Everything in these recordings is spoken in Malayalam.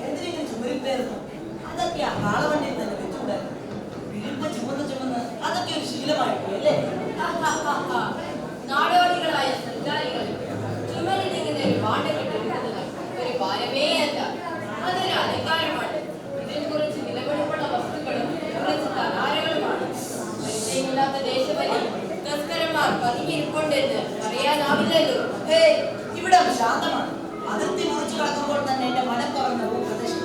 എന്തിനെങ്കിലും ചുമരിപ്പേരുന്നു അതൊക്കെ ആ കാളവണ്ടിയിൽ തന്നെ വെച്ചുകൂടായിരുന്നു. പിരിപ്പ് ചുമന്ന് അതൊക്കെ ഒരു ശീലമായി പോയി അല്ലേ? നാടോടികളായ സഞ്ചാരികൾ ചുമലിങ്ങനെ പാണ്ഡകെട്ടിരിക്കുന്നത് ഒരു ഭാരമേ അല്ല, അതൊരു അലങ്കാരമാണ്. ഇതിൽ കുറച്ച് വിലപിടിപ്പുള്ള വസ്തുക്കളും കുറച്ച് കലാരകളുമാണ്. പരിചയമില്ലാത്ത ദേശമല്ലേ തസ്കരന്മാർ പതുങ്ങിയിരിപ്പുണ്ടെന്ന് അറിയാനാവില്ലല്ലോ. ഇവിടെ ശാന്തമാണ്. അതിർത്തി മുറിച്ചു കടക്കുമ്പോൾ തന്നെ എന്റെ മനം കവർന്ന പ്രദേശം.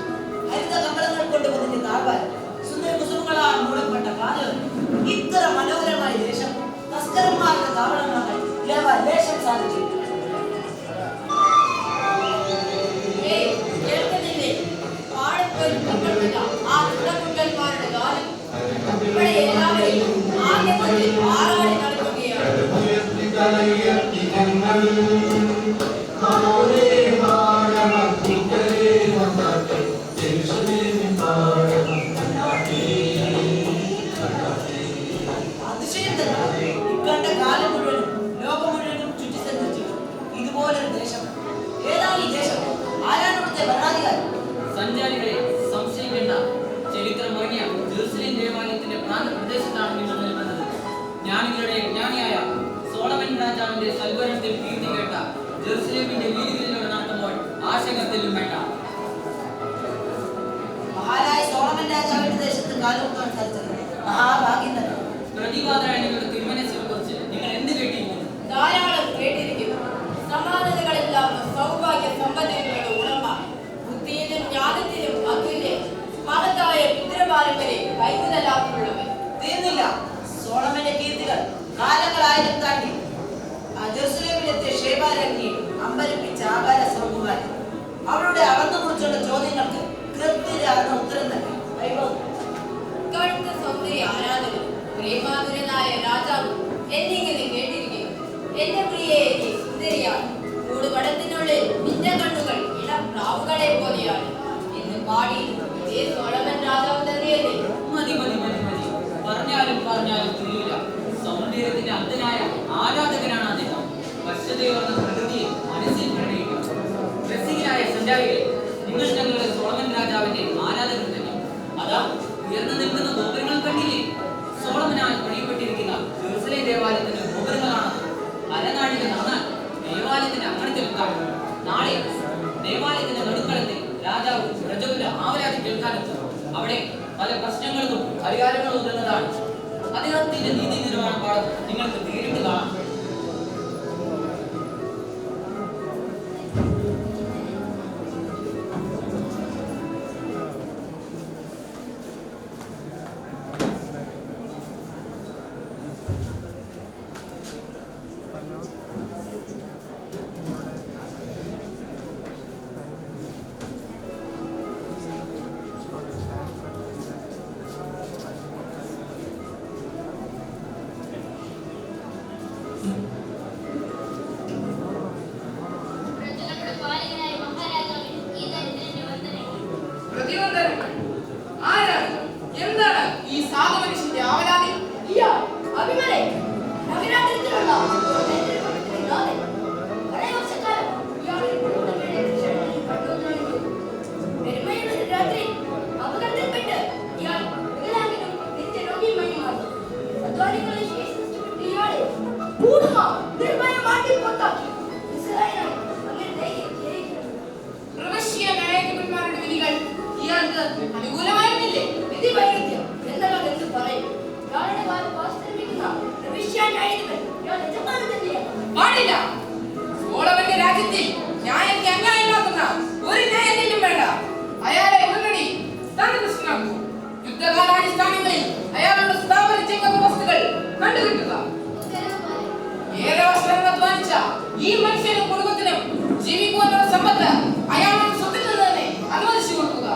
ഹരിത കമ്പളങ്ങൾ കൊണ്ട് പൊതിഞ്ഞ താഴ്വാരം, സുന്ദര കുസുമങ്ങളാൽ മൂടപ്പെട്ട പാതകൾ. ഇത്ര മനോഹരമായ ദേശം തസ്കരന്മാരുടെ താവളങ്ങളായി ലേശം സാധിച്ചു. കേൾക്കുന്നില്ലേ? പാടപ്പോയി ആ ചുടക്കുട്ടന്മാരുടെ കാലം ഇവിടെ എല്ലാവരെയും ആദ്യത്തിൽ ആറാടി നടക്കുകയാണ്. അതിശയം തന്നെ. ഇക്കണ്ട കാലം മുഴുവനും ലോകം മുഴുവനും ചുറ്റി സഞ്ചരിച്ചു ഇതുപോലൊരു ദേശം. ഏതാണ് ഈ ദേശം? ആരാണ് ഇവിടുത്തെ ഭരണാധികാരി? സഞ്ചാരികളെ സംശയിക്കേണ്ട. ചരിത്രമറിഞ്ഞ ജെറുസലേം ദേവാലയത്തിന്റെ പ്രാന്തപ്രദേശത്താണ് നിങ്ങൾ നിൽക്കുന്നത്. ജ്ഞാനികളുടെ ജ്ഞാനിയായ സോളമൻ രാജാവിന്റെ സൽവരത്തിൽ കീർത്തി കേട്ട ജെറുസലേമിന്റെ വീതികളിലൂടെ നടത്തുമ്പോൾ ആശങ്കത്തിലും വേണ്ട. മഹാനായ സോളമൻ രാജാവിന്റെ ദേശത്ത് കാലുകുത്താൻ സാധിച്ചത് മഹാഭാഗ്യം തന്നെ. പ്രതിപാദനായ നിങ്ങളുടെ തിരുമനസിനെ കുറിച്ച് നിങ്ങൾ എന്ത് കേട്ടിരിക്കുന്നു? ധാരാളം കേട്ടിരിക്കുന്നു. സമാനതകളില്ലാത്ത സൗഭാഗ്യ സമ്പന്നതയുടെ ഉടമ, ബുദ്ധിയിലും ജ്ഞാനത്തിലും അതുല്യ മഹത്തായ പിതൃപാരമ്പര്യ കൈമുതലാക്കുള്ളവൻ. തീർന്നില്ല. സോളമന്റെ കീർത്തികൾ കാലങ്ങളായിരം താണ്ടി ജെറുസലേമിലെത്തിയ ഷേബാരാജ്ഞിയെ അമ്പരിപ്പിച്ച ആകാര സ്വർഗുമാരി. അവരുടെ അളന്നുകുറിച്ചുള്ള ചോദ്യങ്ങൾക്ക് കൃത്യത ഉത്തരം തന്നെ വൈഭവം. കടുത്ത സൗന്ദര്യ ആരാധകൻ പ്രേമാതുരനായ രാജാവ് എന്നിങ്ങനെ കേട്ടിരിക്കുന്നു. എന്റെ പ്രിയയെ സുന്ദരിയാണ്, കൂടുപടത്തിനുള്ളിൽ നിന്റെ കണ്ണുകൾ ഇളം പ്രാവുകളെ പോലെയാണ് എന്ന് പാടിയിരുന്നു ഇതേ സോളമൻ രാജാവ് തന്നെയല്ലേ? മതി മതി മതി മതി, പറഞ്ഞാലും തീരില്ല. സൗന്ദര്യത്തിന്റെ അന്ധനായ ആരാധകനാണ് അദ്ദേഹം. വശ്യതയോർന്ന പ്രകൃതിയെ മനസ്സിൽ പ്രണയിക്കും. രസികരായ സഞ്ചാരികളെ, നിങ്ങൾ ഞങ്ങളുടെ സോളമൻ രാജാവിന്റെ ആരാധകർ തന്നെ. അതാ ഉയർന്നു നിൽക്കുന്ന ഗോപുരങ്ങൾ കണ്ടില്ലേ? സോളമനാൽ പണിയപ്പെട്ടിരിക്കുന്ന ജെറുസലേം ദേവാലയത്തിന്റെ ഗോപുരങ്ങളാണ്. അരനാഴിക നടന്നാൽ ദേവാലയത്തിന്റെ അങ്കണത്തിലെത്താൻ. നാളെ ദേവാലയത്തിന്റെ നടുക്കളത്തിൽ രാജാവ് പ്രജകളുടെ ആവലാതി കേൾക്കാനെത്തും. അവിടെ പല പ്രശ്നങ്ങൾക്കും പരിഹാരങ്ങളും ഉതകുന്നതാണ്. അദ്ദേഹത്തിന്റെ നീതി നിർവഹണ പാഠം നിങ്ങൾക്ക് നേരിട്ട് കാണാം. എന്താണ് ഈ സാധുമനുഷ്യന്റെ ആവലാതി? നായകന്മാരുടെ വിധികൾ ഇയാൾക്ക് അനുകൂലമായിരുന്നില്ലേ? പാടില്ല. സോളമന്റെ രാജ്യത്തിൽ ന്യായത്തെ അന്യായമാക്കുന്ന ഒരു ന്യായത്തിലും വേണ്ട. അയാളെ ഉടനടി സ്ഥാനഭ്രഷ്ടനാക്കൂ. യുദ്ധകാലാടിസ്ഥാനങ്ങളിൽ അയാളുടെ സ്ഥാപന ചെയ്യുന്ന വസ്തുക്കൾ കണ്ടുകിട്ടുക. ഏറെ വർഷങ്ങൾ അധ്വാനിച്ച ഈ മനുഷ്യനും കുടുംബത്തിനും ജീവിക്കുവാനുള്ള സമ്പത്ത് അയാളുടെ സ്വത്തിൽ നിന്ന് തന്നെ അനുവദിച്ചു കൊടുക്കുക.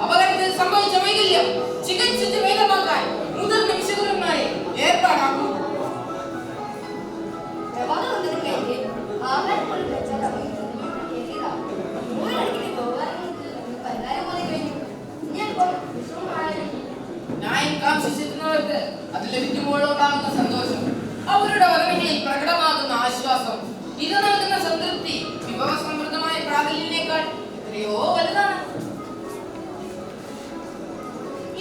അപകടത്തിൽ സംഭവിച്ച വൈകല്യം ചികിത്സിച്ച് ഭേദമാക്കാൻ മുതിർന്ന വിശുദ്ധന്മാരെ ഏർപ്പാടാക്കും. ന്യായം കാക്ഷിച്ചെത്തുന്നവർക്ക് അത് ലഭിക്കുമ്പോഴുണ്ടാകുന്ന സന്തോഷം, അവരുടെ വരവിനെ പ്രകടമാകുന്ന ആശ്വാസം, ഇത് നൽകുന്ന എത്രയോ വലുതാണ്.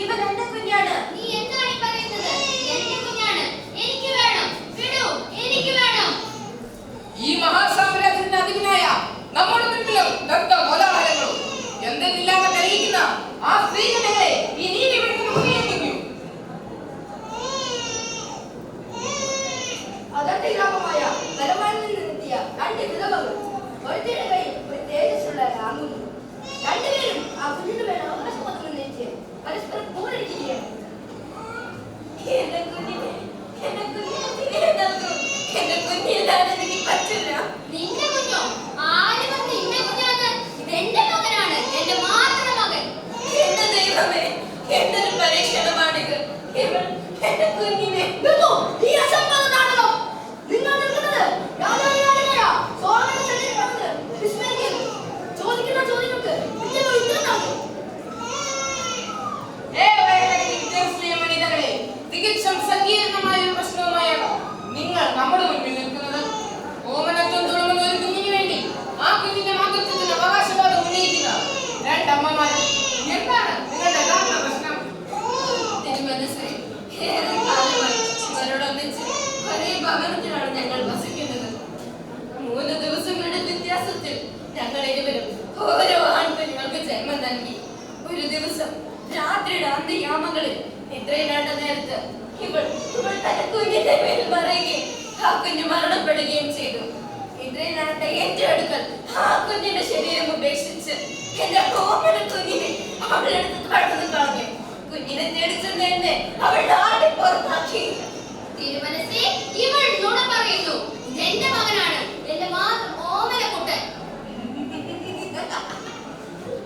ഇവൻ എന്റെ കുഞ്ഞാണ്. നീ എന്താണ് ഈ പറയുന്നത്? എന്റെ കുഞ്ഞാണ്. എനിക്ക് വേണം. വിടൂ, എനിക്ക് വേണം. ഈ മഹാസാമ്രാജ്യത്തിന്റെ അധിപനായ നമ്മുടെ മുൻപിലും ദത്ത കോലാഹലങ്ങളും എന്തെന്നില്ലാതെ കഴിയുന്ന ആ സ്ത്രീകളെ ഈ നീതി വിടുന്ന മുന്നിലെത്തിക്കൂ. അതിർത്തി ഗ്രാമമായ വരമാനിൽ നിന്നെത്തിയ രണ്ട് വിധവകൾ ഒരുത്തിയുടെ കയ്യിൽ ഒരു തേജസ്സുള്ള ആകുന്നു. രണ്ടുപേരും ആ കുഞ്ഞിന് മേൽ അവകാശം ഉന്നയിച്ച് പരസ്പരം പോരടിക്കുകയാണ്. എന്റെ കുഞ്ഞിനെ, എന്റെ കുഞ്ഞിനെ തിരികെ നൽകൂ. എന്റെ കുഞ്ഞില്ലാതെ എനിക്ക് പറ്റില്ല. നിന്റെ കുഞ്ഞോ? ആര് പറഞ്ഞു എന്റെ കുഞ്ഞാണ്? ഇതെന്റെ മകനാണ്, എന്റെ മാത്രം മകൻ. എന്റെ ദൈവമേ, എന്തൊരു പരീക്ഷണമാണിത്. ഇവൾ എന്റെ കുഞ്ഞിനെ ഈ അസംബന്ധ നാടകം നിങ്ങൾ നിൽക്കുന്നത് രാജാവിനായ സോളമന്റെ ശരീരമാണെന്ന് വിസ്മരിക്കരുത്. ചോദിക്കുന്ന ചോദ്യങ്ങൾക്ക് കൃത്യമായി ഉത്തരം നൽകും. മനിതകളെ, തികച്ചും സങ്കീർണമായ ഒരു പ്രശ്നവുമായാണ് നിങ്ങൾ നമ്മുടെ മുൻപിൽ നിൽക്കുന്നത്. ഓമനത്വം തുളുമ്പുന്ന ഒരു കുഞ്ഞിന് വേണ്ടി ആ കുഞ്ഞിന്റെ മാതൃത്വത്തിന് അവകാശവാദം ഉന്നയിക്കുന്ന രണ്ടമ്മമാരും. എന്താണ് നിങ്ങളുടെ യഥാർത്ഥ പ്രശ്നം? തിരുമനസ്സേ, ഏറെ കാലമായി ഇവരോടൊന്നിച്ച് ഒരേ ഭവനത്തിലാണ് ഞങ്ങൾ വസിക്കുന്നത്. 3 ദിവസങ്ങളുടെ വ്യത്യാസത്തിൽ ഞങ്ങൾ ഇരുവരും ഓരോ ആൺകുഞ്ഞുങ്ങൾക്ക് ജന്മം നൽകി. ഒരു ദിവസം രാത്രിയുടെ അന്ത്യയാമങ്ങളിൽ നിദ്രയിലാണ്ട നേരത്ത് ഇവൾ തന്റെ കുഞ്ഞിന്റെ പേരിൽ പറയുകയും ആ കുഞ്ഞ് മരണപ്പെടുകയും ചെയ്തു. നിദ്രയിലാണ്ട എന്റെ അടുക്കൽ ആ കുഞ്ഞിന്റെ ശരീരം ഉപേക്ഷിച്ച് എന്റെ ഓമന കുഞ്ഞിനെ അവളെടുത്ത് കടന്നു കളഞ്ഞു. കുഞ്ഞിനെ തേടിച്ചെന്നെ അവൾ നാട്ടിൽ പുറത്താക്കി. തിരുമനസ്സേ, ഇവൾ നുണ പറയുന്നു. എന്റെ മകനാണ്, എന്റെ മാത്രം ഓമന കുട്ടൻ.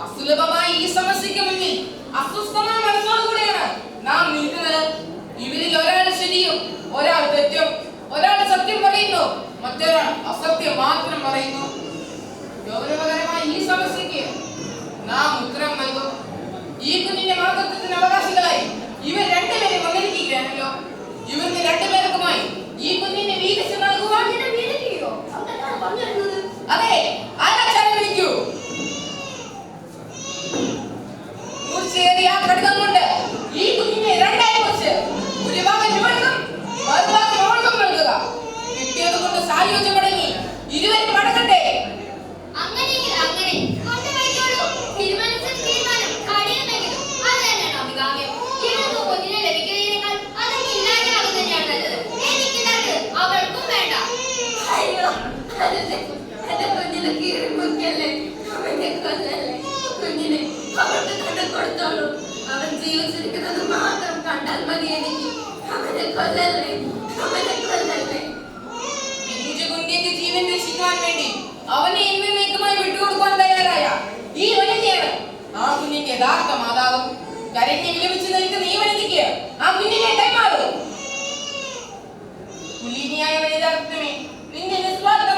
അസുലഭമായ ഈ സമസ്യയ്ക്ക് മുന്നിൽ അസ്വസ്ഥമായ മനസ്സോടുകൂടിയാണ് നാം നിൽക്കുന്നത്. ഇവരിൽ ഒരാൾ ശരിയും ഒരാൾ തെറ്റും, ഒരാൾ സത്യം പറയുന്നു, മറ്റൊരാൾ അസത്യം മാത്രം പറയുന്നു. ഗൗരവകരമായ ഈ സമസ്യയ്ക്ക് നാം ഉത്തരം നൽകും. ഈ കുഞ്ഞിന്റെ മാതൃത്വത്തിന് അവകാശികളായി ഇവർ രണ്ടുപേരും വന്നിരിക്കുകയാണല്ലോ. ഇവർക്ക് രണ്ടുപേർക്കുമായി ഈ കുഞ്ഞിനെ വീതിച്ച് നൽകുവാൻ വീടിക്കുകയോ അങ്ങനെ പറഞ്ഞു വരുന്നത്? അതെ, ആരാച്ചാരം വിളിക്കൂ. മൂർച്ചയേറിയ ആ ഘടകം കൊണ്ട് ഈ കുഞ്ഞിനെ രണ്ടായി മുറിച്ച് ഒരു ഭാഗം ഇവൾക്കും മറുഭാഗം അവൾക്കും നൽകുക. കിട്ടിയത് കൊണ്ട് സായോജ്യമടങ്ങി ഇരുവരും മടങ്ങട്ടെ. അങ്ങനെയെങ്കിൽ അങ്ങനെ കൊണ്ടുപോയിക്കോളൂ. തിരുമനസ്സിന്റെ തീരുമാനം കഠിനമെങ്കിലും അത് തന്നെയാണ് അഭികാമ്യം. ഇവൾക്ക് കുഞ്ഞിനെ ലഭിക്കുന്നതിനേക്കാൾ അതൊക്കെ ഇല്ലാതെയാകുന്നത് തന്നെയാണ് നല്ലത്. എനിക്ക് നല്ലത് അവൾക്കും വേണ്ട. അയ്യോ, എന്റെ കുഞ്ഞിനെ കീറി മുറിക്കല്ലേ, അവനെ കൊല്ലല്ലേ. കുഞ്ഞിനെ അവൾക്ക് കണ്ടു കൊടുത്തോളൂ. അവൻ ജീവിച്ചിരിക്കുന്നത് മാത്രം കണ്ടാൽ മതി എനിക്ക്. അവനെ കൊല്ലല്ലേ, അവനെ കൊല്ലല്ലേ. കുഞ്ഞിന്റെ ജീവൻ രക്ഷിക്കാൻ വേണ്ടി അവനെ എന്നേക്കുമായി വിട്ടുകൊടുക്കാൻ തയ്യാറായ ഈ വനിതയാണ് ആ കുഞ്ഞിന്റെ യഥാർത്ഥ മാതാവ്. കരഞ്ഞ് വിലപിച്ച് നിൽക്കുന്ന ഈ വനിതയ്ക്ക് ആ കുഞ്ഞിനെ കൈമാറും. കുലീനിയായ വനിതാത്മേ, നിന്റെ നിസ്വാർത്ഥ